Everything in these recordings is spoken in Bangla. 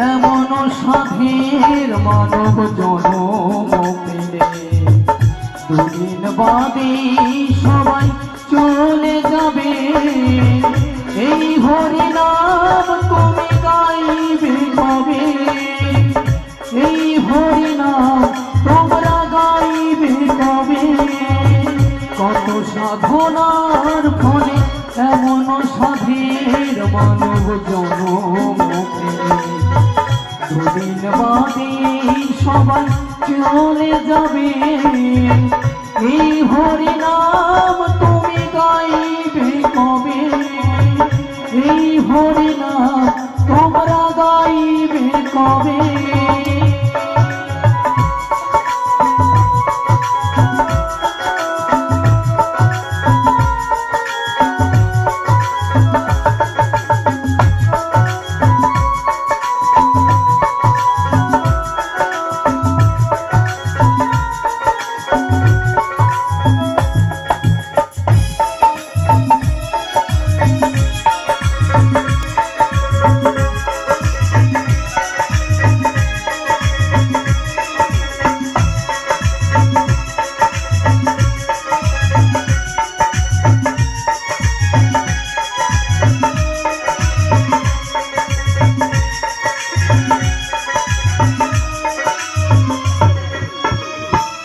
এমন সাধের মানব জনম পেলে দুদিন বাদে সবাই চলে যাবে। এই হরি নাম তুমি গাইবে কবে? এই হরি নাম তোমরা গাইবে কবে? কত সাধনার ফলে এমন সাধের মানব জনম পেলে দুদিন বাদে সবাই চলে যাবে। এই হরি নাম তুমি গাইবে কবে? এই হরি নাম তোমরা গাইবে কবে?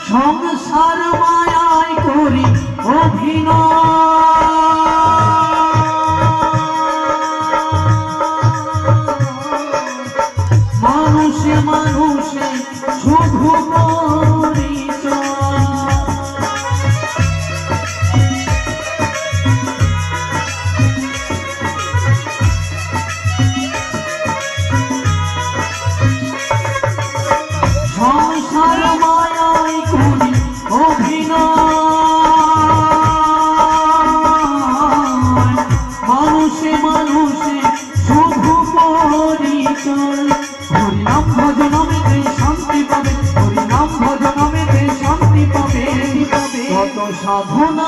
সংসার মায়ায় করি অভিনয়, মানুষে মানুষে শুধু পরিচয়। সংসার মায়ায় করি অভিনয়, মানুষে মানুষে শুধু পরিচয়। হরিনাম ভজনমেতে শান্তি পাবে, হরিনাম ভজনমেতে শান্তি পাবে। কত সাধনা